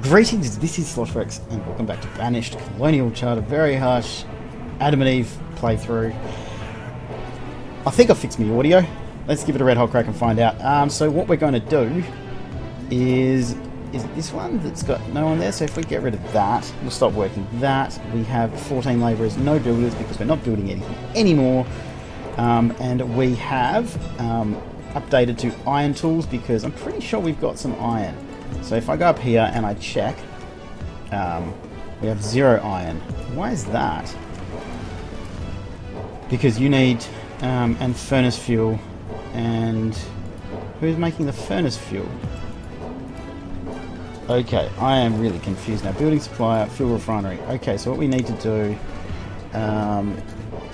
Greetings, this is Slosh and welcome back to Banished Colonial Charter. Very harsh Adam and Eve playthrough. I think I fixed my audio. Let's give it a red hot crack and find out. So what we're going to do is it this one that's got no one there? So if we get rid of that, we'll stop working that. We have 14 labourers, no builders because we're not building anything anymore. And we have updated to iron tools because I'm pretty sure we've got some iron. So if I go up here and I check, we have 0 iron. Why is that? Because you need and furnace fuel, and who's making the furnace fuel? Okay, I am really confused now. Building supplier, fuel refinery. Okay, so what we need to do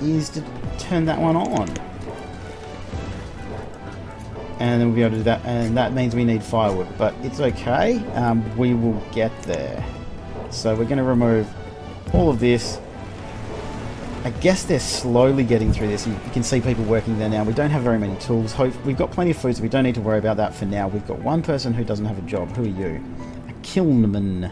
is to turn that one on. And then we'll be able to do that, and that means we need firewood, but it's okay, we will get there. So we're going to remove all of this. I guess they're slowly getting through this, and you can see people working there now. We don't have very many tools. We've got plenty of food, so we don't need to worry about that for now. We've got one person who doesn't have a job. Who are you? A kilnman.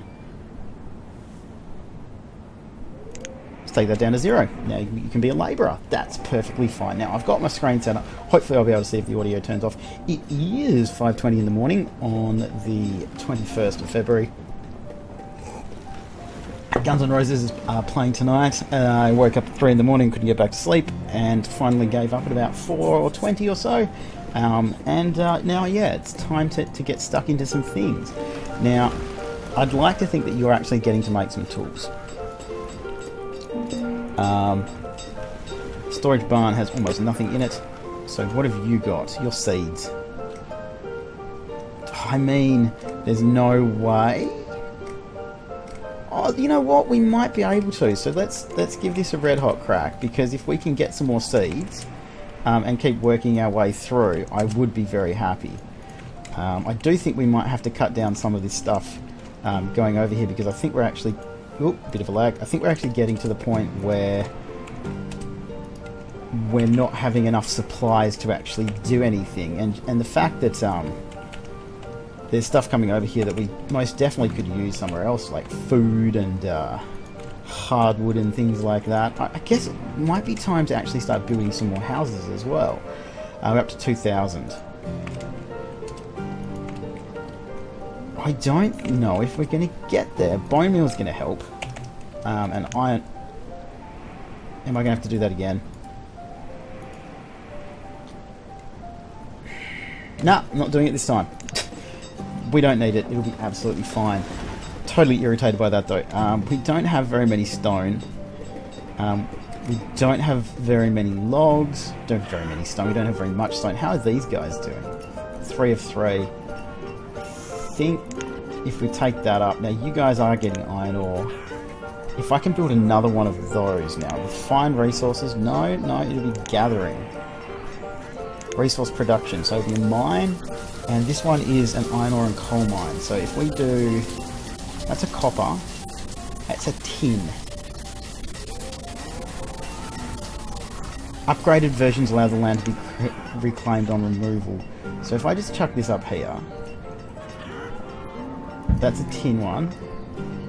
Take that down to 0. Now you can be a labourer. That's perfectly fine. Now I've got my screen set up. Hopefully I'll be able to see if the audio turns off. It is 5:20 in the morning on the 21st of February. Guns N' Roses is playing tonight. I woke up at 3 in the morning, couldn't get back to sleep, and finally gave up at about 4:20 or so. Now, yeah, it's time to get stuck into some things. Now, I'd like to think that you're actually getting to make some tools. Storage barn has almost nothing in it. So what have you got? Your seeds. I mean, there's no way. Oh, you know what? We might be able to. So let's give this a red hot crack, because if we can get some more seeds and keep working our way through, I would be very happy. I do think we might have to cut down some of this stuff going over here, because I think we're actually... Oop, bit of a lag. I think we're actually getting to the point where we're not having enough supplies to actually do anything, and the fact that there's stuff coming over here that we most definitely could use somewhere else, like food and hardwood and things like that. I guess it might be time to actually start building some more houses as well. We're up to 2,000. I don't know if we're going to get there. Bone meal is going to help. And iron... Am I going to have to do that again? Nah, I'm not doing it this time. We don't need it. It'll be absolutely fine. Totally irritated by that though. We don't have very many stone. We don't have very many logs. Don't have very many stone. We don't have very much stone. How are these guys doing? 3 of 3. I think if we take that up, now you guys are getting iron ore. If I can build another one of those now, refined resources, no, it'll be gathering. Resource production, so it'll be a mine, and this one is an iron ore and coal mine. So if we do, that's a copper, that's a tin. Upgraded versions allow the land to be reclaimed on removal. So if I just chuck this up here, that's a tin one,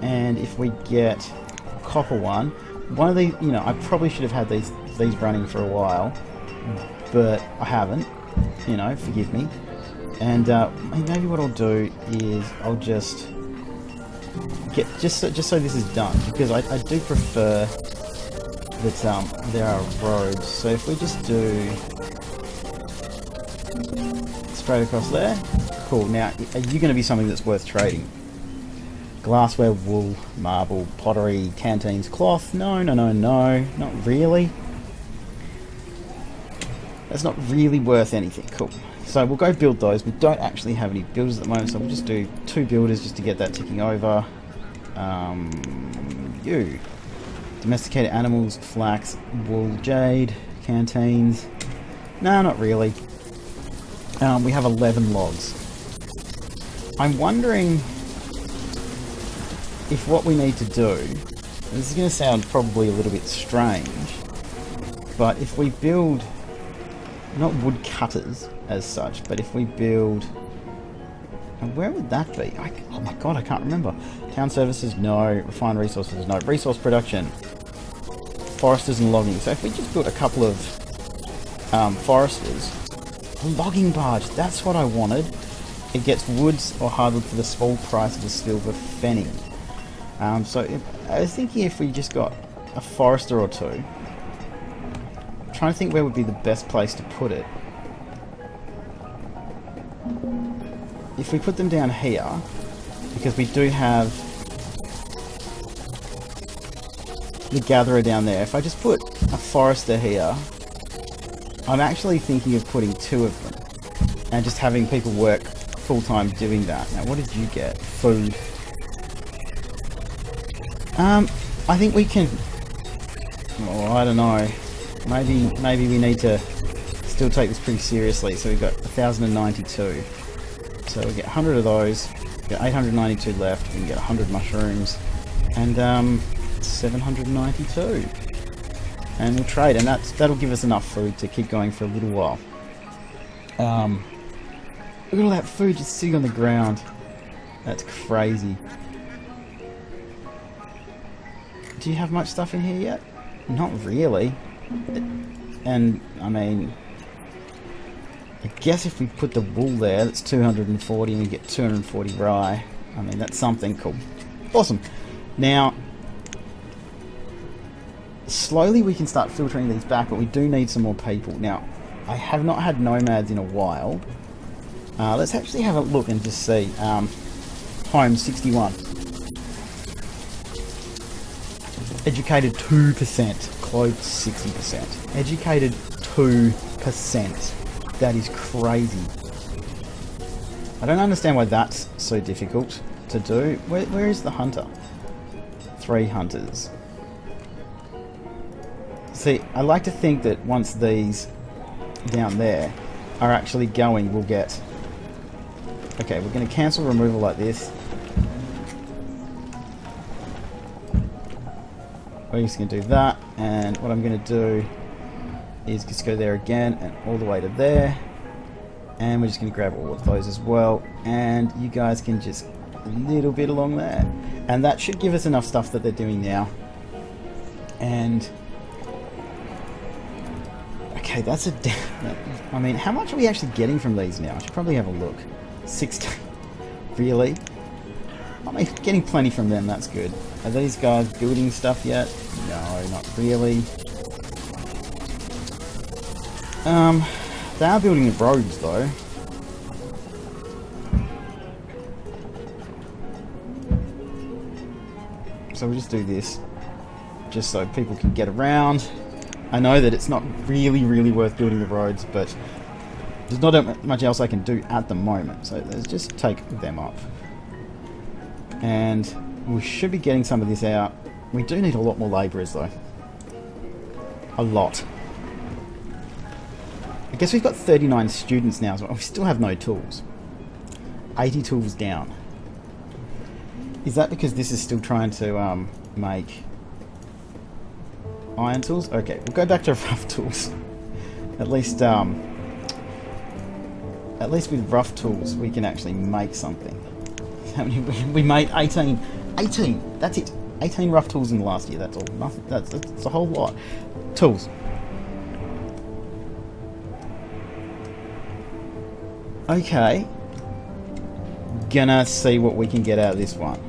and if we get a copper one of these, you know, I probably should have had these running for a while, but I haven't, you know, forgive me. And maybe what I'll do is I'll just get, just so this is done, because I do prefer that there are roads. So if we just do straight across there, cool. Now, are you going to be something that's worth trading? Glassware, wool, marble, pottery, canteens, cloth. No, not really. That's not really worth anything. Cool. So we'll go build those. We don't actually have any builders at the moment, so we'll just do 2 builders just to get that ticking over. You. Domesticated animals, flax, wool, jade, canteens. No, not really. We have 11 logs. I'm wondering if what we need to do, and this is going to sound probably a little bit strange, but if we build, not wood cutters as such, but if we build And where would that be? Oh my god, I can't remember. Town services, no. Refined resources, no. Resource production. Foresters and logging. So if we just built a couple of foresters. A logging barge, that's what I wanted. It gets woods or hardwood for the small price of a silver penny. So I was thinking if we just got a forester or two. I'm trying to think where would be the best place to put it. If we put them down here, because we do have the gatherer down there. If I just put a forester here, I'm actually thinking of putting 2 of them and just having people work full-time doing that. Now, what did you get? Food. I think we can... Oh, I don't know. Maybe we need to still take this pretty seriously. So we've got 1,092. So we get 100 of those. We've got 892 left. We can get 100 mushrooms. And 792. And we'll trade, and that'll give us enough food to keep going for a little while. Look at all that food just sitting on the ground. That's crazy. Do you have much stuff in here yet? Not really. And, I mean... I guess if we put the wool there, that's 240 and we get 240 rye. I mean, that's something cool. Awesome. Now... slowly we can start filtering these back, but we do need some more people. Now, I have not had nomads in a while. Let's actually have a look and just see. Home 61. Educated 2%. Clothed 60%. Educated 2%. That is crazy. I don't understand why that's so difficult to do. Where is the hunter? 3 hunters. See, I like to think that once these down there are actually going, we'll get... Okay, we're going to cancel removal like this. We're just going to do that, and what I'm going to do is just go there again and all the way to there. And we're just going to grab all of those as well, and you guys can just a little bit along there. And that should give us enough stuff that they're doing now. And... okay, that's a... I mean, how much are we actually getting from these now? I should probably have a look. 16. Really? I mean, getting plenty from them, that's good. Are these guys building stuff yet? No, not really. They are building the roads, though. So we'll just do this. Just so people can get around. I know that it's not really worth building the roads, but there's not much else I can do at the moment. So let's just take them up. And we should be getting some of this out. We do need a lot more labourers, though. A lot. I guess we've got 39 students now, so we still have no tools. 80 tools down. Is that because this is still trying to make iron tools? Okay, we'll go back to rough tools. At least with rough tools we can actually make something. How many we made? 18. 18. That's it. 18 rough tools in the last year. That's all. Nothing. That's a whole lot. Tools. Okay. Gonna see what we can get out of this one.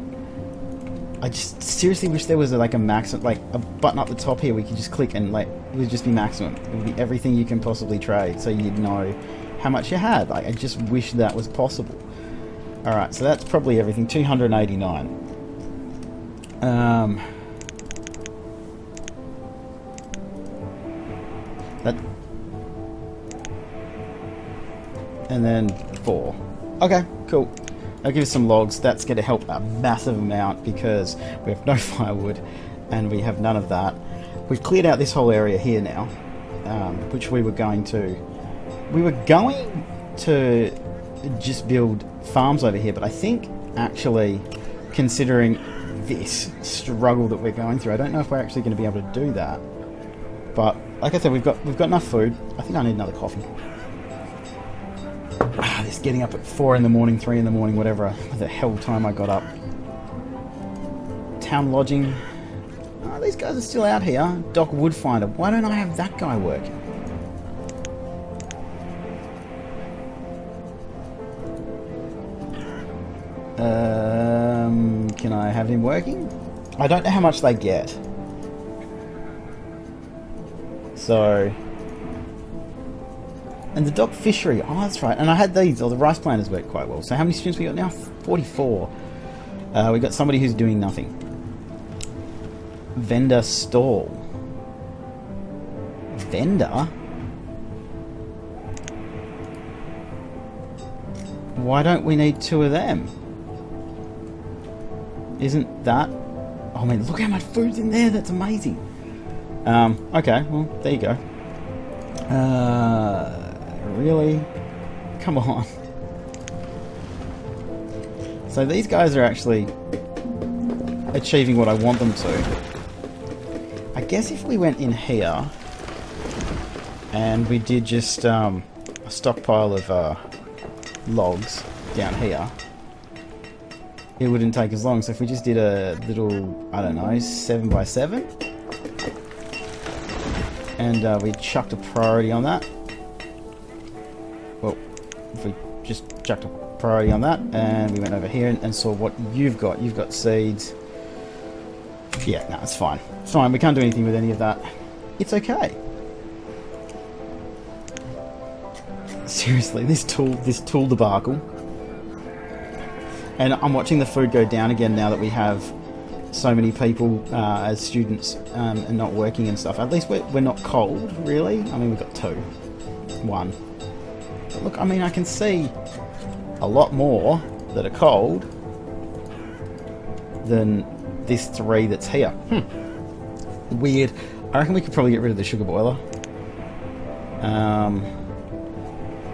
I just seriously wish there was like a maximum, like a button up the top here we could just click and like it would just be maximum. It would be everything you can possibly trade, so you'd know how much you had. Like I just wish that was possible. All right, so that's probably everything. 289. That, and then 4. Okay, cool. I'll give us some logs. That's going to help a massive amount because we have no firewood and we have none of that. We've cleared out this whole area here now, which we were going to just build farms over here, but I think actually considering this struggle that we're going through, I don't know if we're actually going to be able to do that. But like I said, we've got enough food. I think I need another coffee. just getting up at 4 in the morning, 3 in the morning, whatever the hell time I got up. Town lodging. Oh, these guys are still out here. Dock Woodfinder. Why don't I have that guy working? Can I have him working? I don't know how much they get. So... And the dock fishery. Oh, that's right. And I had these, or the rice planters work quite well. So how many students we got now? 44. We got somebody who's doing nothing. Vendor stall. Vendor? Why don't we need 2 of them? Isn't that... Oh man, look how much food's in there. That's amazing. Okay, well, there you go. Really? Come on. So these guys are actually achieving what I want them to. I guess if we went in here and we did just a stockpile of logs down here, it wouldn't take as long. So if we just did a little, I don't know, 7x7, and we chucked a priority on that. Well, if we just chucked a priority on that, and we went over here and saw what you've got. You've got seeds. Yeah, no, it's fine. It's fine. We can't do anything with any of that. It's okay. Seriously, this tool debacle. And I'm watching the food go down again now that we have so many people as students and not working and stuff. At least we're not cold, really. I mean, we've got 2. 1. But look, I mean, I can see a lot more that are cold than this 3 that's here. Weird. I reckon we could probably get rid of the sugar boiler.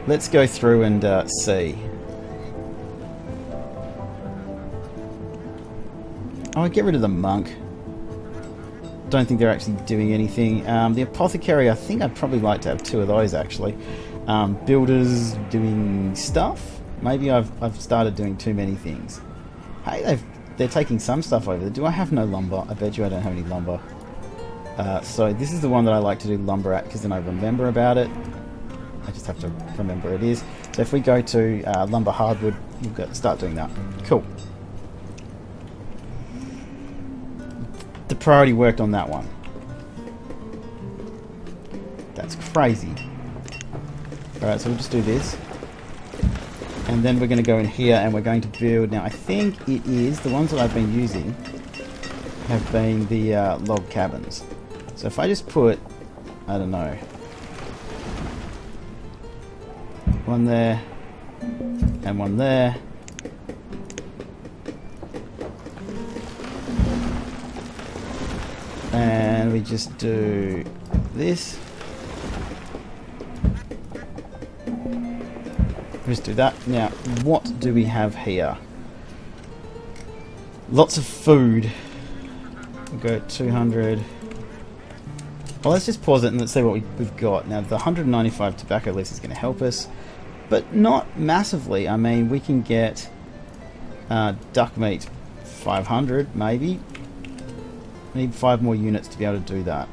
Let's go through and see. Oh, I'd get rid of the monk. Don't think they're actually doing anything. The apothecary, I think I'd probably like to have 2 of those actually. Builders doing stuff. Maybe I've started doing too many things. Hey, they're taking some stuff over there. Do I have no lumber? I bet you I don't have any lumber. So this is the one that I like to do lumber at, because then I remember about it. I just have to remember it is. So if we go to lumber hardwood, we've got to start doing that. Cool. The priority worked on that one. That's crazy. Alright, so we'll just do this. And then we're going to go in here and we're going to build. Now I think it is, the ones that I've been using have been the log cabins. So if I just put, I don't know, 1 there and 1 there. And we just do this. Just do that. Now, what do we have here? Lots of food. We'll go 200. Well, let's just pause it and let's see what we've got. Now, the 195 tobacco leaf is going to help us, but not massively. I mean, we can get duck meat 500, maybe. Need 5 more units to be able to do that.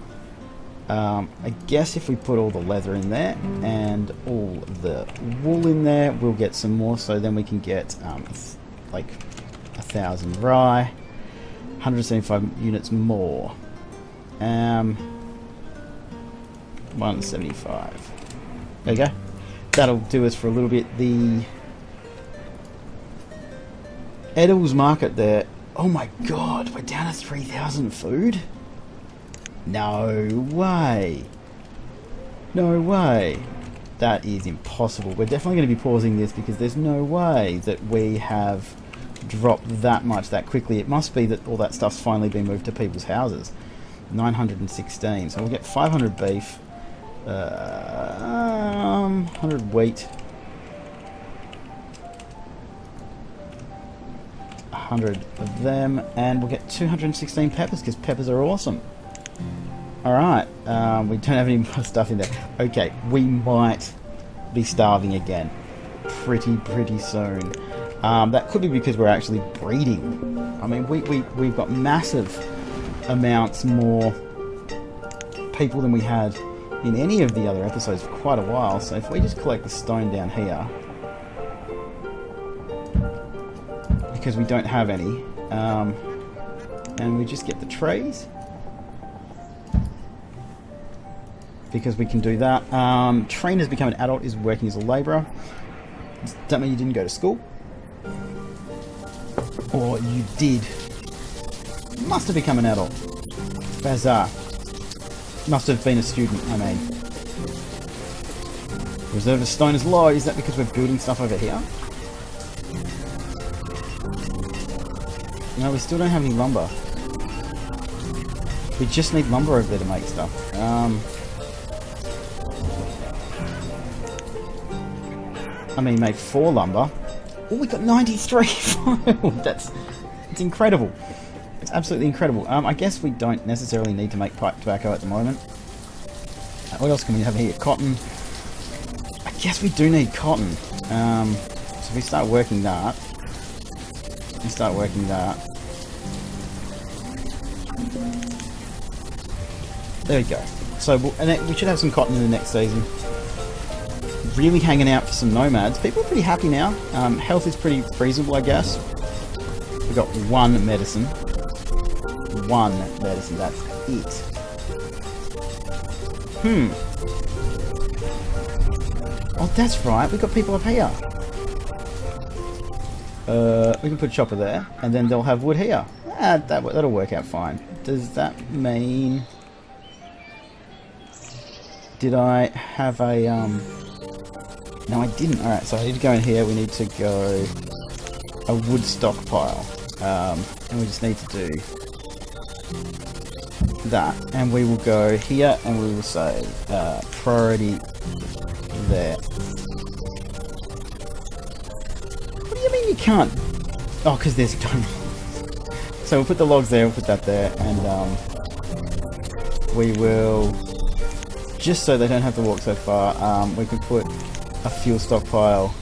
I guess if we put all the leather in there and all the wool in there, we'll get some more. So then we can get like 1,000 rye, 175 units more. 175. There you go. That'll do us for a little bit. The Edel's market there. Oh my god, we're down to 3,000 food? No way. No way. That is impossible. We're definitely going to be pausing this because there's no way that we have dropped that much that quickly. It must be that all that stuff's finally been moved to people's houses. 916. So we'll get 500 beef. 100 wheat. 100 of them, and we'll get 216 peppers because peppers are awesome. Alright, we don't have any more stuff in there. Okay, we might be starving again. pretty soon. That could be because we're actually breeding. I mean, we've got massive amounts more people than we had in any of the other episodes for quite a while. So if we just collect the stone down here, because we don't have any, and we just get the trees, because we can do that. Train has become an adult, is working as a labourer. Does that mean you didn't go to school? Or you did? Must have become an adult. Bazaar. Must have been a student, I mean. Reserve of stone is low. Is that because we're building stuff over here? No, we still don't have any lumber. We just need lumber over there to make stuff. I mean, make 4 lumber. Oh, we got 93 It's incredible. It's absolutely incredible. I guess we don't necessarily need to make pipe tobacco at the moment. What else can we have here? Cotton. I guess we do need cotton. So if we start working that. There we go. So we should have some cotton in the next season. Really hanging out for some nomads. People are pretty happy now. Health is pretty reasonable, I guess. We got 1 medicine. 1 medicine, that's it. Oh, that's right. We got people up here. We can put a chopper there, and then they'll have wood here. That'll work out fine. Does that mean? Did I have a No, I didn't. All right, so I need to go in here. We need to go a wood stockpile, and we just need to do that. And we will go here, and we will say priority there. What do you mean you can't? Oh, because there's stone. So we'll put the logs there. We'll put that there, and we will, just so they don't have to walk so far. We can put a fuel stockpile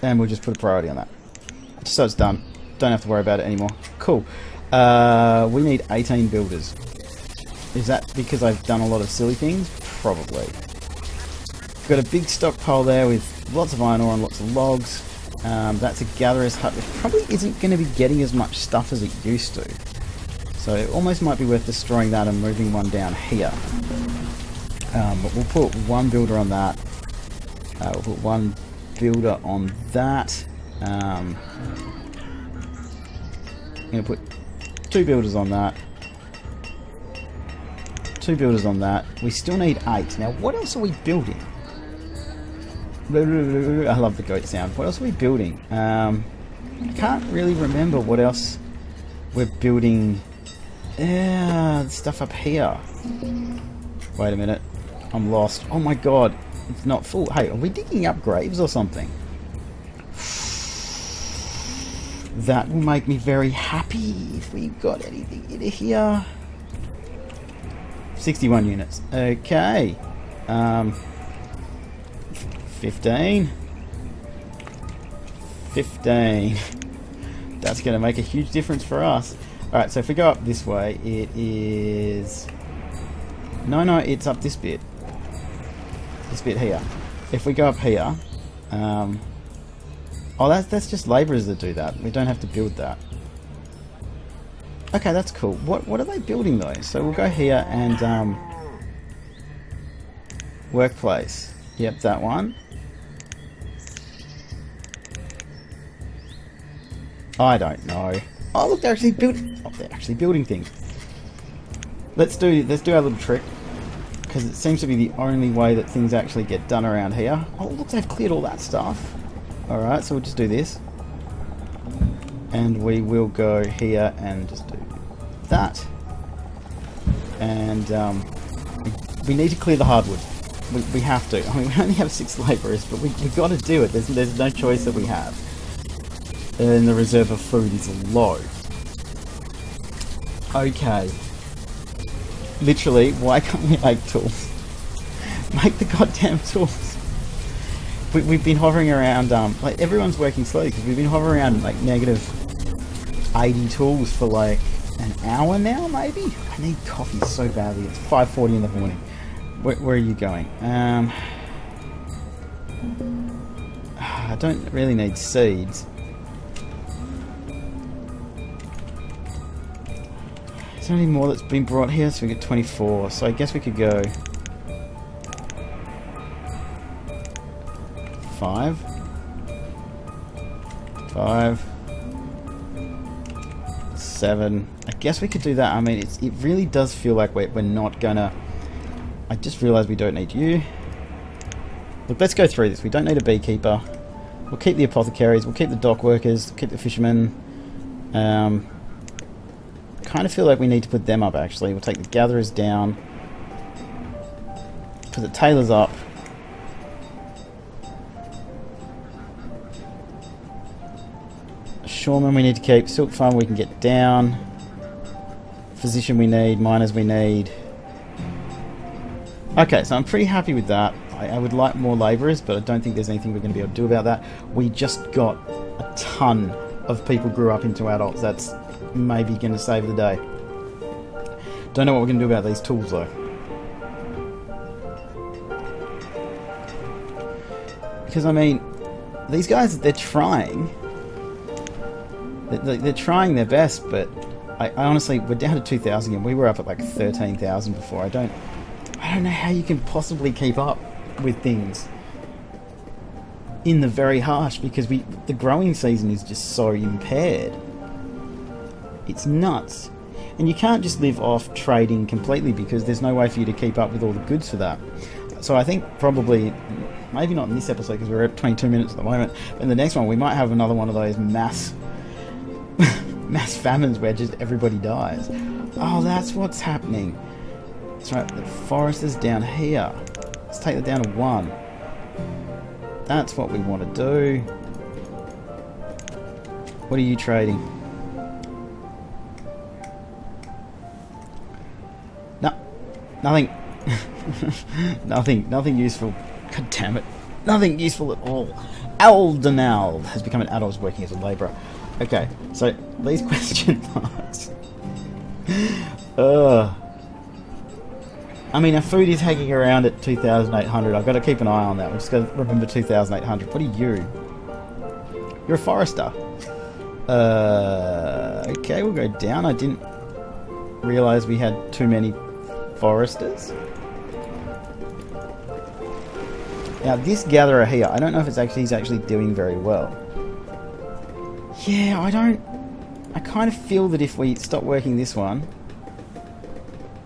and we'll just put a priority on that, just so it's done. Don't have to worry about it anymore. Cool. We need 18 builders. Is that because I've done a lot of silly things? Probably. Got a big stockpile there with lots of iron ore and lots of logs. That's a gatherer's hut, which probably isn't going to be getting as much stuff as it used to. So it almost might be worth destroying that and moving one down here. But we'll put 1 builder on that. We'll put 1 builder on that. I'm going to put 2 builders on that. 2 builders on that. We still need 8. Now, what else are we building? I love the goat sound. What else are we building? I can't really remember what else we're building. Stuff up here. Wait a minute. I'm lost. Oh my god. It's not full. Hey, are we digging up graves or something? That will make me very happy if we've got anything in here. 61 units. Okay. 15. 15. That's going to make a huge difference for us. Alright, so if we go up this way, it is... No, it's up this bit. This bit here. If we go up here... Oh, that's just labourers that do that. We don't have to build that. Okay, that's cool. What are they building though? So we'll go here and... workplace. Yep, that one. I don't know. Oh look, they're actually building. Oh, they're actually building things. Let's do our little trick, because it seems to be the only way that things actually get done around here. Oh look, they've cleared all that stuff. All right, so we'll just do this, and we will go here and just do that. And we need to clear the hardwood. We have to. I mean, we only have 6 labourers, but we've got to do it. There's no choice that we have. And the reserve of food is low. Okay. Literally, why can't we make tools? Make the goddamn tools. We've been hovering around, like, everyone's working slowly because we've been hovering around, like, negative 80 tools for, like, an hour now, maybe? I need coffee so badly. It's 5:40 in the morning. Where are you going? I don't really need seeds. Is there any more that's been brought here? So we get 24. So I guess we could go 5, 7. I guess we could do that. I mean, it really does feel like we're not gonna... I just realised we don't need you. Look, let's go through this. We don't need a beekeeper. We'll keep the apothecaries. We'll keep the dock workers. We'll keep the fishermen. Kind of feel like we need to put them up, actually. We'll take the gatherers down. Put the tailors up. Shoreman we need to keep. Silk farm we can get down. Physician we need. Miners we need. Okay, so I'm pretty happy with that. I would like more labourers, but I don't think there's anything we're going to be able to do about that. We just got a ton of people grew up into adults. That's maybe going to save the day. Don't know what we're going to do about these tools, though. Because, I mean, these guys, they're trying. They're trying their best, but I honestly, we're down to 2,000 again. We were up at like 13,000 before. I don't know how you can possibly keep up with things in the very harsh, because the growing season is just so impaired. It's nuts. And you can't just live off trading completely, because there's no way for you to keep up with all the goods for that. So I think probably, maybe not in this episode because we're at 22 minutes at the moment, but in the next one we might have another one of those mass famines where just everybody dies. Oh, that's what's happening. That's right, the forest is down here. Let's take that down to 1. That's what we want to do. What are you trading? No, nothing. nothing useful. God damn it. Nothing useful at all. Aldenald has become an adult working as a labourer. Okay, so these question marks. I mean, our food is hanging around at 2,800. I've got to keep an eye on that. We've just got to remember 2,800. What are you? You're a forester. Okay, we'll go down. I didn't realise we had too many foresters. Now, this gatherer here, I don't know if he's actually doing very well. Yeah, I kind of feel that if we stop working this one,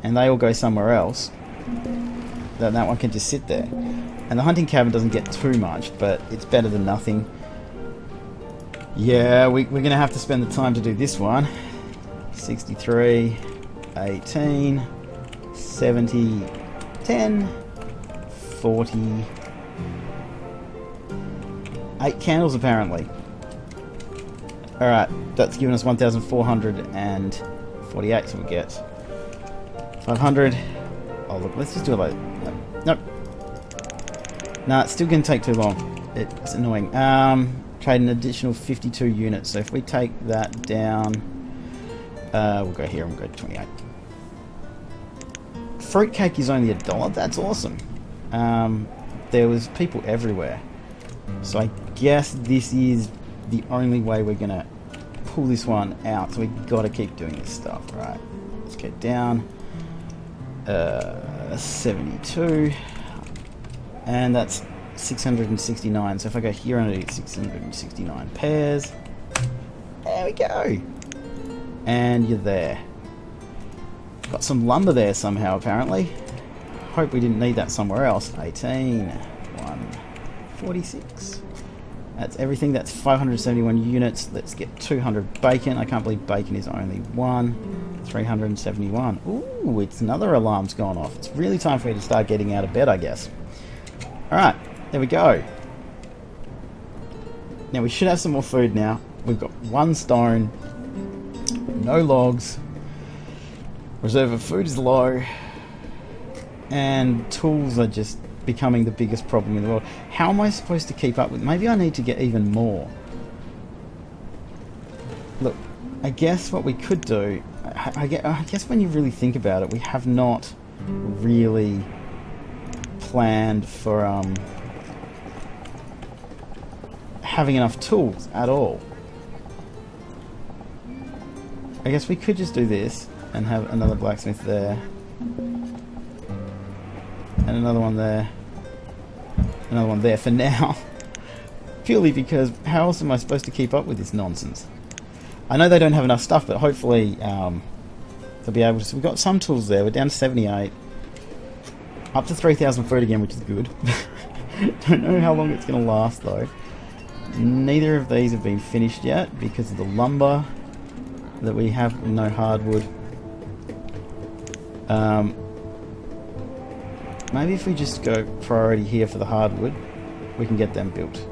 and they all go somewhere else, that one can just sit there. And the hunting cabin doesn't get too much, but it's better than nothing. Yeah, we're going to have to spend the time to do this one. 63, 18, 70, 10, 40... 8 candles apparently. Alright, that's given us 1,448, so we get 500. Oh look, let's just do it like... Nope. Nah, it's still going to take too long. It's annoying. Trade an additional 52 units, so if we take that down... we'll go here and we'll go to 28. Fruitcake is only $1, that's awesome. There was people everywhere. So I guess this is the only way we're going to pull this one out. So we've got to keep doing this stuff. Right, let's get down. 72. And that's 669. So if I go here, I'm going to get 669 pairs. There we go. And you're there. Got some lumber there somehow, apparently. Hope we didn't need that somewhere else. 18. 146. That's everything. That's 571 units. Let's get 200 bacon. I can't believe bacon is only 1. 371. Ooh, it's another alarm's gone off. It's really time for me to start getting out of bed, I guess. Alright, there we go. Now we should have some more food now. We've got 1 stone. No logs. Reserve of food is low. And tools are just becoming the biggest problem in the world. How am I supposed to keep up with? Maybe I need to get even more. Look, I guess what we could do, I guess when you really think about it, we have not really planned for having enough tools at all. I guess we could just do this and have another blacksmith there, and another one there, another one there for now. Purely because how else am I supposed to keep up with this nonsense? I know they don't have enough stuff, but hopefully they'll be able to. So we've got some tools there. We're down to 78. Up to 3,000 food again, which is good. Don't know how long it's going to last though. Neither of these have been finished yet because of the lumber that we have. No hardwood. Maybe if we just go priority here for the hardwood, we can get them built.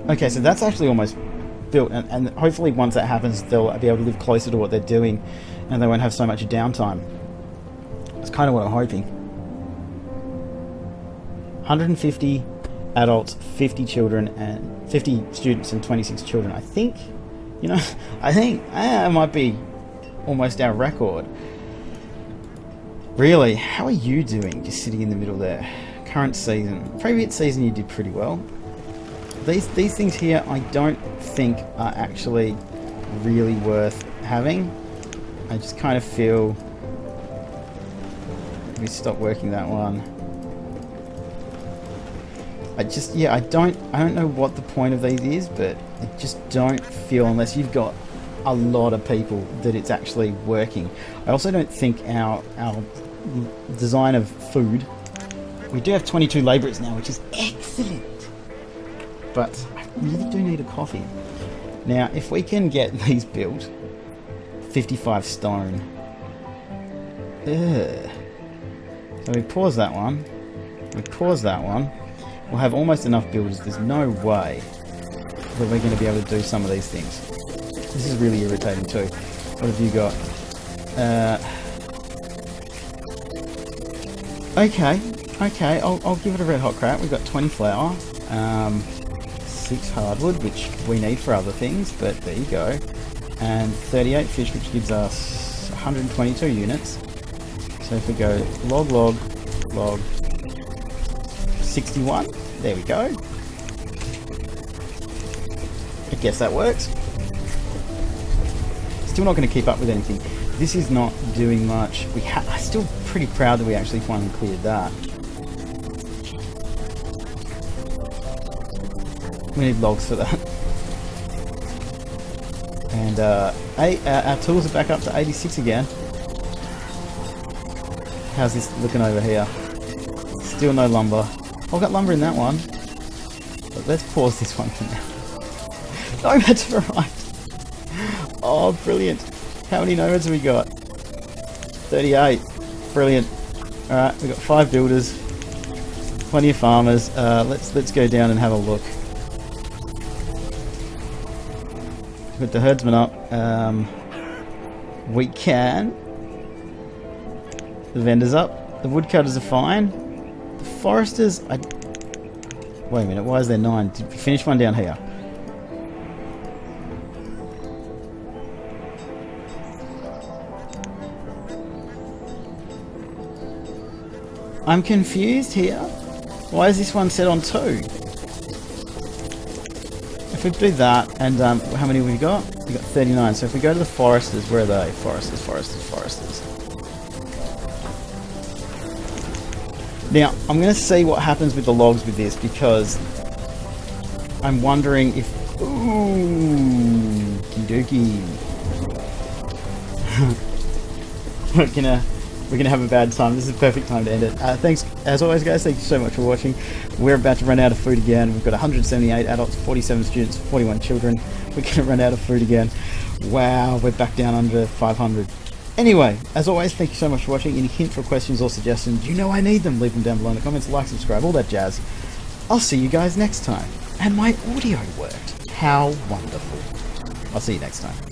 Okay, so that's actually almost built, and hopefully once that happens they'll be able to live closer to what they're doing and they won't have so much downtime. That's kind of what I'm hoping. 150 adults, 50 children, and 50 students and 26 children. I think, you know, I think it might be almost our record. Really, how are you doing just sitting in the middle there? Current season. Previous season you did pretty well. These things here I don't think are actually really worth having. I just kind of feel... Let me stop working that one. I don't know what the point of these is, but I just don't feel, unless you've got a lot of people, that it's actually working. I also don't think our design of food... We do have 22 labourers now, which is excellent. But I really do need a coffee. Now, if we can get these built, 55 stone. So we pause that one. We pause that one. We'll have almost enough builders. There's no way that we're going to be able to do some of these things. This is really irritating too. What have you got? Okay. I'll give it a red hot crack. We've got 20 flour. 6 hardwood, which we need for other things, but there you go. And 38 fish, which gives us 122 units. So if we go log, 61, there we go. I guess that works. Still not going to keep up with anything. This is not doing much. I'm still pretty proud that we actually finally cleared that. We need logs for that. And our tools are back up to 86 again. How's this looking over here? Still no lumber. I've got lumber in that one. But let's pause this one for now. Nomads have arrived. Oh, brilliant. How many nomads have we got? 38. Brilliant. Alright, we've got 5 builders. Plenty of farmers. Let's go down and have a look. Put the herdsman up. We can. The vendors up. The woodcutters are fine. The foresters... Wait a minute, why is there 9? Did we finish one down here? I'm confused here. Why is this one set on 2? If we do that, and how many have we got? We got 39. So if we go to the foresters, where are they? Foresters. Now, I'm going to see what happens with the logs with this, because I'm wondering if... Ooh, Kidoki. We're gonna have a bad time. This is the perfect time to end it. Thanks, as always, guys. Thank you so much for watching. We're about to run out of food again. We've got 178 adults, 47 students, 41 children. We're gonna run out of food again. Wow, we're back down under 500. Anyway, as always, thank you so much for watching. Any hints or questions or suggestions, you know I need them. Leave them down below in the comments. Like, subscribe, all that jazz. I'll see you guys next time. And my audio worked. How wonderful. I'll see you next time.